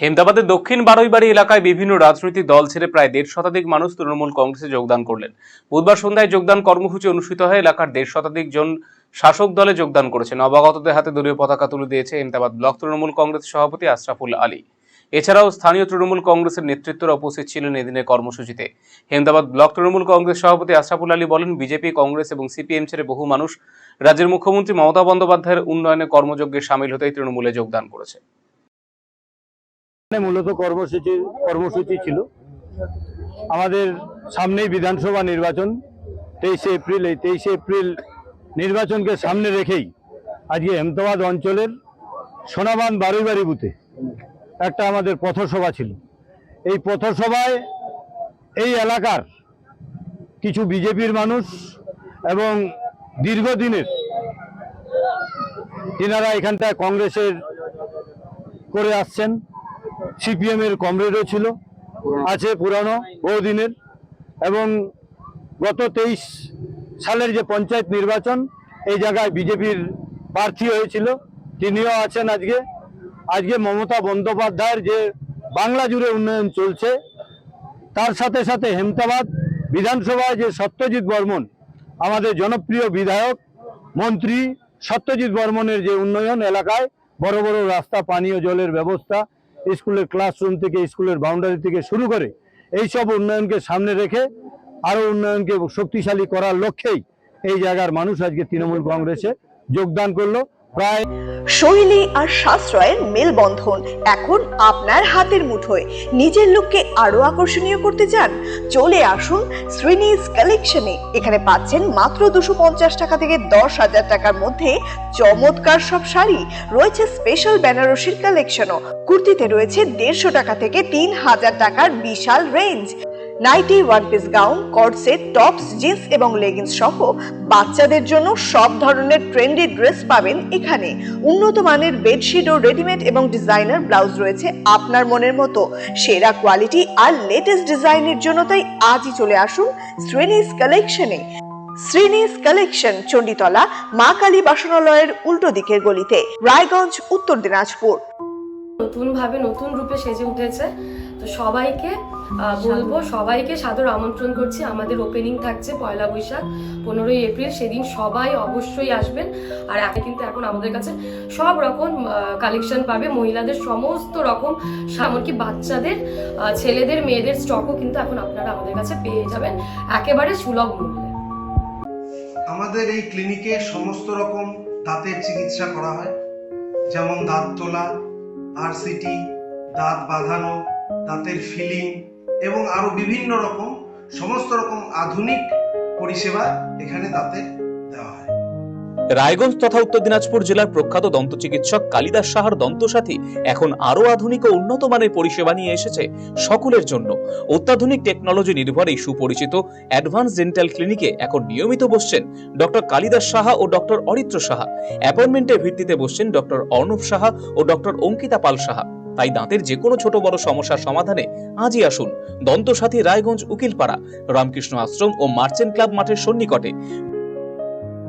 হেমদাবাদের দক্ষিণ বারুইবাড়ি এলাকায় বিভিন্ন রাজনৈতিক দল ছেড়ে প্রায় 1.5 শতাধিক মানুষ তৃণমূল কংগ্রেসে যোগদান করলেন। বুধবার সন্ধ্যায় যোগদান কর্মসূচি অনুষ্ঠিত হয়ে এলাকার 1.5 শতাধিক জন শাসক দলে যোগদান করেছেন। নবাগতদের হাতে দলীয় পতাকা তুলে দিয়েছে হেমদাবাদ ব্লক তৃণমূল কংগ্রেস সভাপতি আশরাফুল আলী। এছাড়াও স্থানীয় তৃণমূল কংগ্রেসের নেতৃত্বরা উপস্থিত ছিলেন এদিনের কর্মসূচিতে। হেমদাবাদ ব্লক তৃণমূল কংগ্রেস সভাপতি আশরাফুল আলী বলেন, বিজেপি, কংগ্রেস এবং সিপিএম ছেড়ে বহু মানুষ রাজ্যের মুখ্যমন্ত্রী মমতা বন্দ্যোপাধ্যায়ের উন্নয়নে কর্মযজ্ঞে সামিল হতেই তৃণমূলে যোগদান করেছে। মূলত কর্মসূচি ছিল আমাদের সামনেই বিধানসভা নির্বাচন 23 এপ্রিল। এই 23 এপ্রিল নির্বাচনকে সামনে রেখেই আজকে হেমদাবাদ অঞ্চলের সোনাবান বারুইবাড়ি বুথে একটা আমাদের পথসভা ছিল। এই পথসভায় এই এলাকার কিছু বিজেপির মানুষ এবং দীর্ঘদিনের তিনারা এখানটায় কংগ্রেসের করে আসছেন, সিপিএম এর কমরেডও ছিল, আছে পুরানো বহুদিনের, এবং গত 23 সালের যে পঞ্চায়েত নির্বাচন এই জায়গায় বিজেপির প্রার্থী হয়েছিল, তিনিও আছেন। আজকে মমতা বন্দ্যোপাধ্যায়ের যে বাংলা জুড়ে উন্নয়ন চলছে তার সাথে সাথে হেমদাবাদ বিধানসভায় যে সত্যজিৎ বর্মন, আমাদের জনপ্রিয় বিধায়ক মন্ত্রী সত্যজিৎ বর্মনের যে উন্নয়ন, এলাকায় বড় বড় রাস্তা, পানীয় জলের ব্যবস্থা, স্কুলের ক্লাসরুম থেকে স্কুলের বাউন্ডারি থেকে শুরু করে এই সব উন্নয়নকে সামনে রেখে আরো উন্নয়নকে শক্তিশালী করার লক্ষ্যেই এই জায়গার মানুষ আজকে তৃণমূল কংগ্রেসে যোগদান করলো। প্রায় শৈলী আর সাশ্রয়ের মেলবন্ধন এখন আপনার হাতের মুঠোয়। নিজের লুককে আরো আকর্ষণীয় করতে চান? চলে আসুন শ্রীনিস কালেকশনে। এখানে পাচ্ছেন মাত্র 250 টাকা থেকে 10,000 টাকার মধ্যে চমৎকার সব শাড়ি। রয়েছে স্পেশাল বেনারসির কালেকশনও। কুর্তিতে রয়েছে 150 টাকা থেকে 3,000 টাকার বিশাল range. Nighty, one piece gown, cord set, tops, jeans এবং লেগিংস সহ বাচ্চাদের জন্য সব ধরনের ট্রেন্ডি ড্রেস পাবেন এখানে। উন্নত মানের বেডশিট ও রেডিমেড এবং ডিজাইনার ব্লাউজ রয়েছে আপনার মনের মতো। সেরা কোয়ালিটি আর লেটেস্ট ডিজাইনের জন্য তাই আজই চলে আসুন শ্রীনিস কালেকশনে। শ্রীনিস কালেকশন, চণ্ডীতলা মা কালী বাসনালয়ের উল্টো দিকের গলিতে, রায়গঞ্জ, উত্তর দিনাজপুর। নতুন ভাবে নতুন রূপে সেজে উঠেছে, তো সবাইকে বলবো, সবাইকে সাদর আমন্ত্রণ করছি। আমাদের ওপেনিং থাকছে 1 বৈশাখ 15 এপ্রিল, সেদিন সবাই অবশ্যই আসবেন। আর কিন্তু এখন আমাদের কাছে সব রকম কালেকশন পাবে, মহিলাদের সমস্ত রকম, এমনকি বাচ্চাদের, ছেলেদের, মেয়েদের স্টকও কিন্তু এখন আপনারা আমাদের কাছে পেয়ে যাবেন একেবারে সুলভ মূল্যে। আমাদের এই ক্লিনিকে সমস্ত রকম দাঁতের চিকিৎসা করা হয়, যেমন দাঁত তোলা, আরসিটি, দাঁত বাঁধানো, দাঁতের ফিলিং এবং আরো বিভিন্ন রকম সমস্ত রকম আধুনিক পরিষেবা এখানে দাঁতের দেওয়া হয়। রায়গঞ্জ তথা উত্তর দিনাজপুর জেলার প্রখ্যাত দন্ত চিকিৎসক কালিদাস সাহার দন্তসাথী এখন আরো আধুনিক ও উন্নত মানের পরিষেবা নিয়ে এসেছে সকলের জন্য। অত্যাধুনিক টেকনোলজি নির্ভর এই সুপরিচিত অ্যাডভান্স ডেন্টাল ক্লিনিকে এখন নিয়মিত বসছেন ডক্টর কালিদাস সাহা ও ডক্টর অরিত্র সাহা। অ্যাপয়েন্টমেন্টের ভিত্তিতে বসছেন ডক্টর অর্ণব সাহা ও ডক্টর অঙ্কিতা পাল সাহা। তাই দাঁতের যে কোনো ছোট বড় সমস্যার সমাধানে আজই আসুন দন্তসাথী, রায়গঞ্জ, উকিলপাড়া, রামকৃষ্ণ আশ্রম ও মার্চেন্ট ক্লাব মাঠের সন্নিকটে।